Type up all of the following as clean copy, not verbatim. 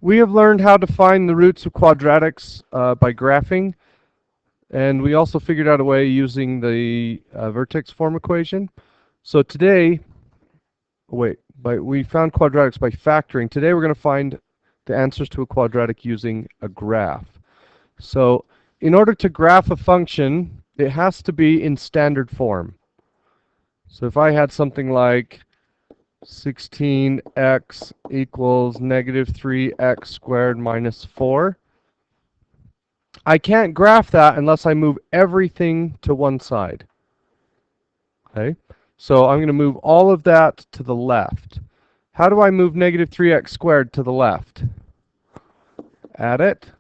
We have learned how to find the roots of quadratics by graphing, and we also figured out a way using the vertex form equation. So today, we found quadratics by factoring. Today we're going to find the answers to a quadratic using a graph. So in order to graph a function, it has to be in standard form. So if I had something like 16x equals negative 3x squared minus 4, I can't graph that unless I move everything to one side. Okay, so I'm going to move all of that to the left. How do I move negative 3x squared to the left? Add it.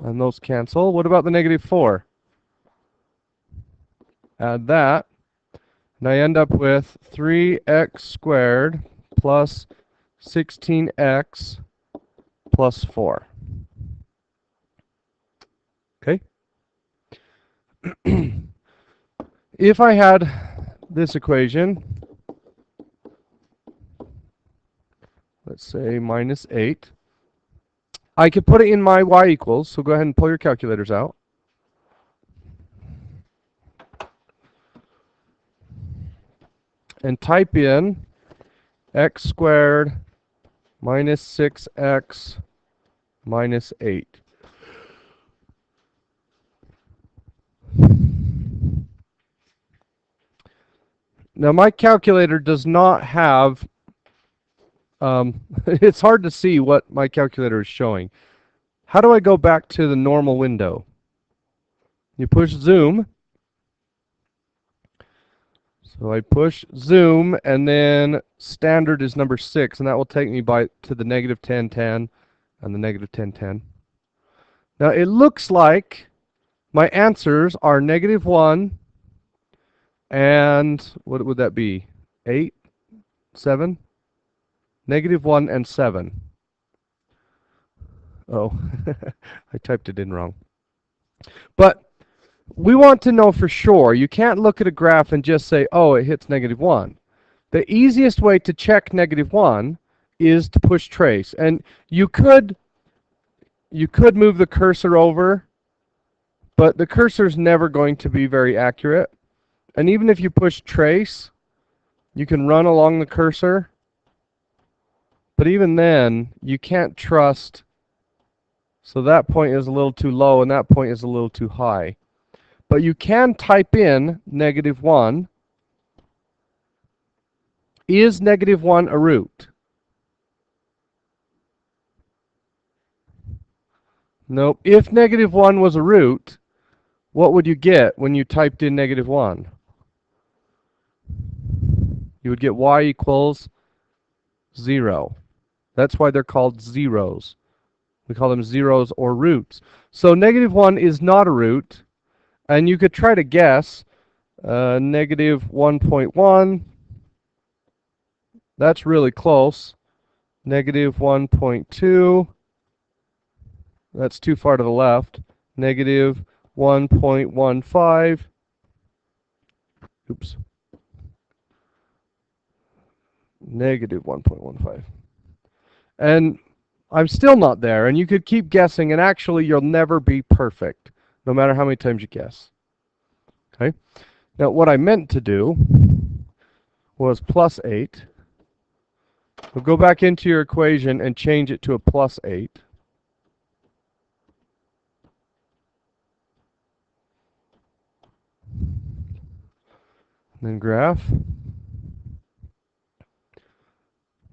And those cancel. What about the negative 4? Add that. And I end up with 3x squared plus 16x plus 4. Okay? If I had this equation, let's say minus 8, I could put it in my y equals, so go ahead and pull your calculators out. And type in x squared minus 6x minus 8. Now my calculator does not have, it's hard to see what my calculator is showing. How do I go back to the normal window? You push zoom. So I push zoom, and then standard is number 6, and that will take me to the negative 10, 10, and the negative 10, 10. Now it looks like my answers are negative 1, and what would that be? 8, 7? Negative 1 and 7. Oh, I typed it in wrong. But we want to know for sure. You can't look at a graph and just say, oh, it hits negative 1. The easiest way to check negative 1 is to push trace. And you could move the cursor over, but the cursor is never going to be very accurate. And even if you push trace, you can run along the cursor. But even then, you can't trust. So that point is a little too low, and that point is a little too high. But you can type in negative 1. Is negative 1 a root? Nope. If negative 1 was a root, what would you get when you typed in negative 1? You would get y equals 0. That's why they're called zeros. We call them zeros or roots. So negative 1 is not a root. And you could try to guess negative 1.1. That's really close. Negative 1.2. That's too far to the left. Negative 1.15. Oops. Negative 1.15. And I'm still not there. And you could keep guessing, and actually you'll never be perfect, no matter how many times you guess. Okay? Now what I meant to do was plus 8. We'll go back into your equation and change it to a plus 8. And then graph.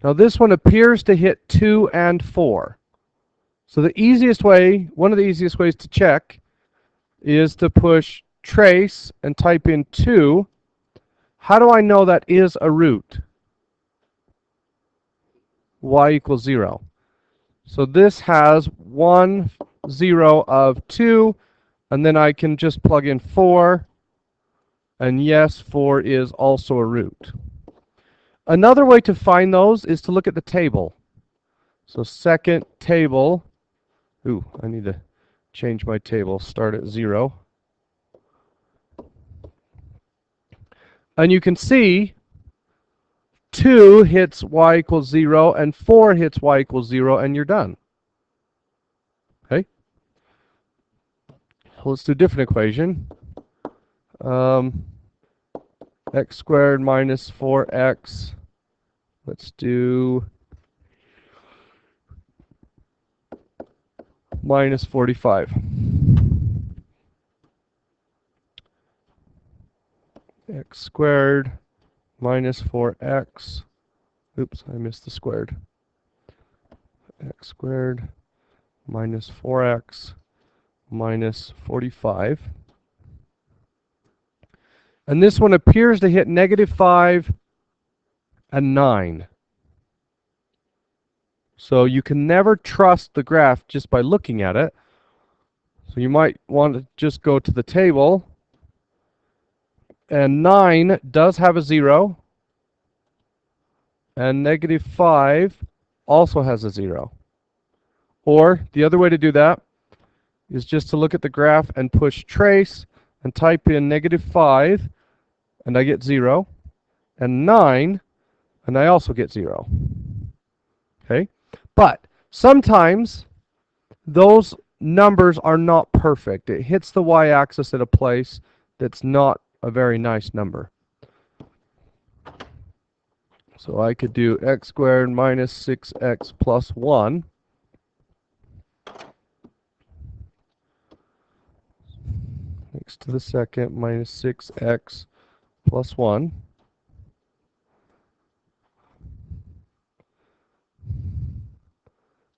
Now this one appears to hit 2 and 4. So the easiest way, one of the easiest ways to check is to push trace and type in 2. How do I know that is a root? Y equals 0. So this has 1, 0 of 2, and then I can just plug in 4, and yes, 4 is also a root. Another way to find those is to look at the table. So second table, I need to change my table, start at 0. And you can see 2 hits y equals 0, and 4 hits y equals 0, and you're done. Okay? So let's do a different equation. X squared minus 4x. Let's do minus 45. X squared minus 4x. Oops, I missed the squared. X squared minus 4x minus 45. And this one appears to hit negative 5 and 9. So you can never trust the graph just by looking at it. So you might want to just go to the table. And 9 does have a 0. And negative 5 also has a 0. Or the other way to do that is just to look at the graph and push trace and type in negative 5, and I get 0, and 9, and I also get 0. Okay? But sometimes those numbers are not perfect. It hits the y-axis at a place that's not a very nice number. So I could do x squared minus 6x plus 1. X to the second minus 6x plus 1.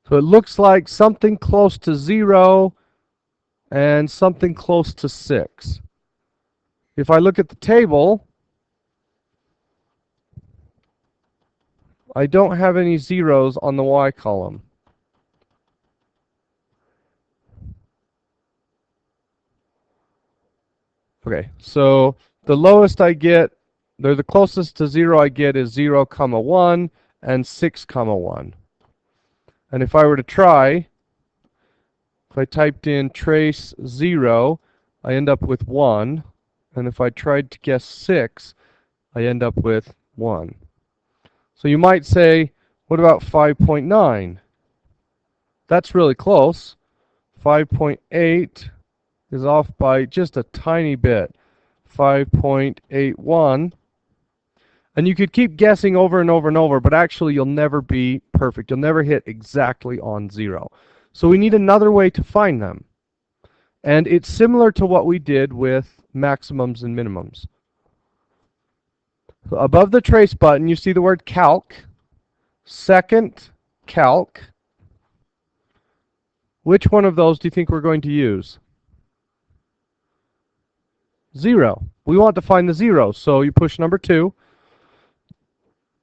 So it looks like something close to 0 and something close to 6. If I look at the table, I don't have any zeros on the y column. Okay, so the lowest I get, the closest to 0 I get is 0, 1 and 6, 1. And if I were to try, if I typed in trace 0, I end up with 1. And if I tried to guess 6, I end up with 1. So you might say, what about 5.9? That's really close. 5.8 is off by just a tiny bit. 5.81. And you could keep guessing over and over and over, but actually you'll never be perfect. You'll never hit exactly on 0. So we need another way to find them. And it's similar to what we did with maximums and minimums. So above the trace button, you see the word calc. Second, calc. Which one of those do you think we're going to use? 0. We want to find the 0, so you push number 2.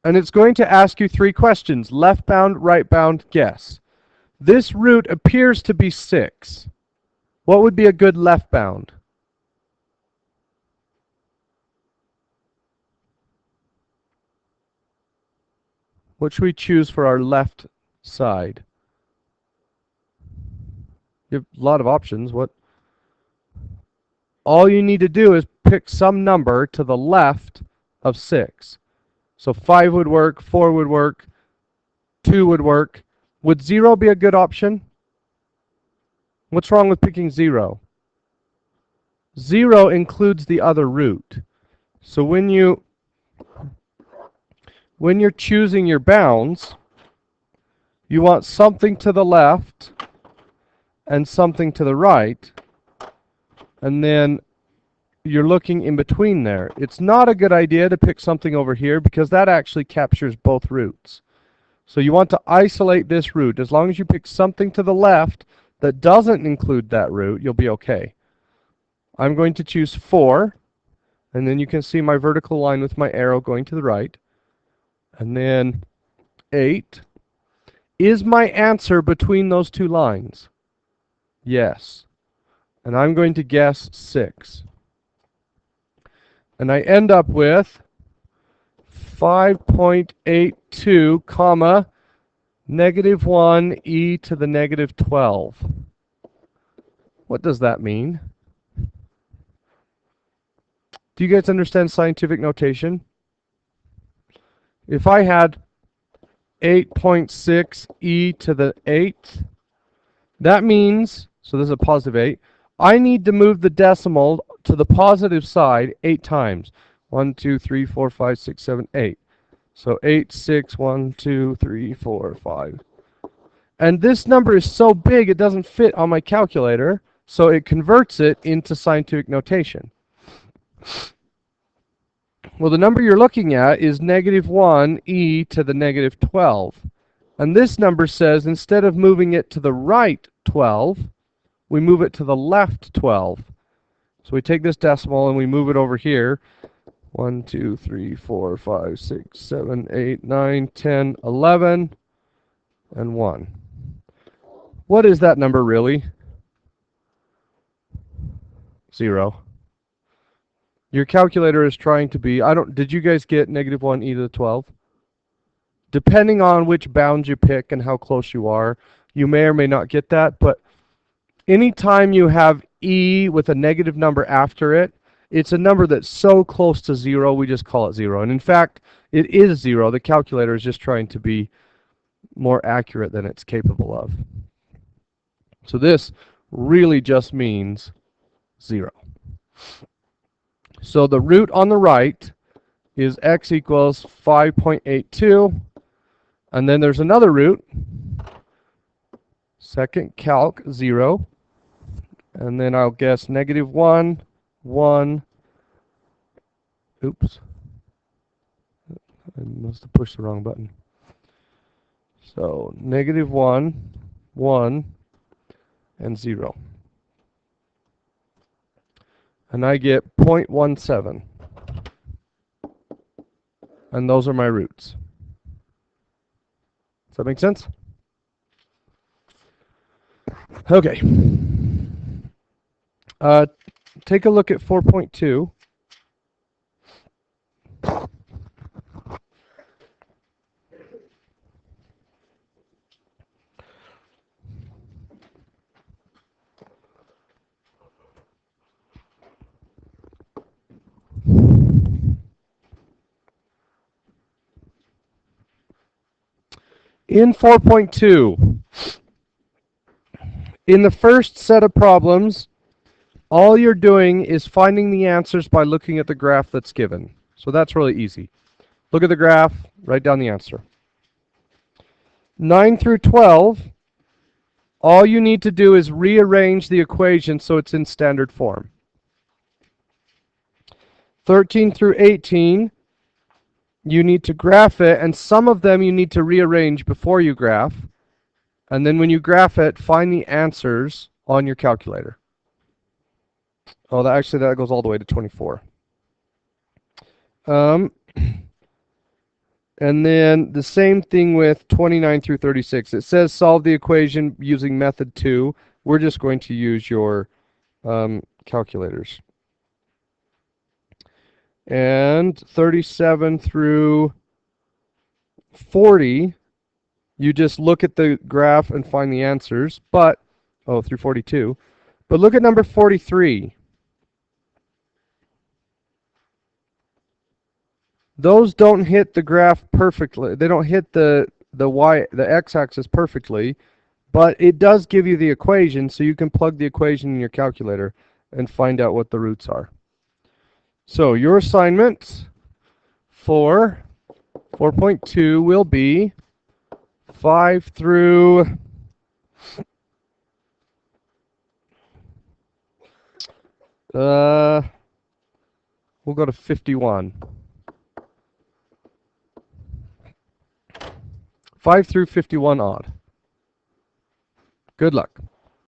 And it's going to ask you 3 questions. Left bound, right bound, guess. This root appears to be 6. What would be a good left bound? What should we choose for our left side? You have a lot of options. All you need to do is pick some number to the left of 6. So 5 would work, 4 would work, 2 would work. Would 0 be a good option? What's wrong with picking 0? 0 includes the other root. So when you're choosing your bounds, you want something to the left and something to the right, and then you're looking in between there. It's not a good idea to pick something over here because that actually captures both roots. So you want to isolate this root. As long as you pick something to the left that doesn't include that root, you'll be okay. I'm going to choose 4, and then you can see my vertical line with my arrow going to the right. And then 8. Is my answer between those 2 lines? Yes. And I'm going to guess 6. And I end up with 5.82, comma, negative 1 e to the negative 12. What does that mean? Do you guys understand scientific notation? If I had 8.6 e to the 8th, that means, so this is a positive 8, I need to move the decimal to the positive side 8 times. 1, 2, 3, 4, 5, 6, 7, 8. So 8, 6, 1, 2, 3, 4, 5. And this number is so big it doesn't fit on my calculator, so it converts it into scientific notation. Well, the number you're looking at is negative 1 e to the negative 12. And this number says instead of moving it to the right 12, we move it to the left 12. So we take this decimal and we move it over here. 1, 2, 3, 4, 5, 6, 7, 8, 9, 10, 11, and 1. What is that number really? 0. Your calculator is trying to be, did you guys get negative 1 e to the 12? Depending on which bound you pick and how close you are, you may or may not get that, but anytime you have e with a negative number after it, it's a number that's so close to 0, we just call it 0. And in fact, it is 0. The calculator is just trying to be more accurate than it's capable of. So this really just means 0. So the root on the right is x equals 5.82. And then there's another root, second calc 0. And then I'll guess negative 1, 1. Oops. I must have pushed the wrong button. So negative 1, 1, and 0. And I get 0.17. And those are my roots. Does that make sense? Okay. Take a look at 4.2. In 4.2, in the first set of problems, all you're doing is finding the answers by looking at the graph that's given. So that's really easy. Look at the graph, write down the answer. 9 through 12, all you need to do is rearrange the equation so it's in standard form. 13 through 18, you need to graph it, and some of them you need to rearrange before you graph. And then when you graph it, find the answers on your calculator. Oh, that goes all the way to 24. And then the same thing with 29 through 36. It says solve the equation using method 2. We're just going to use your calculators. And 37 through 40, you just look at the graph and find the answers. But, through 42. But look at number 43. Those don't hit the graph perfectly. They don't hit the x-axis perfectly, but it does give you the equation, so you can plug the equation in your calculator and find out what the roots are. So your assignment for 4.2 will be 5 through we'll go to 51. 5 through 51 odd. Good luck.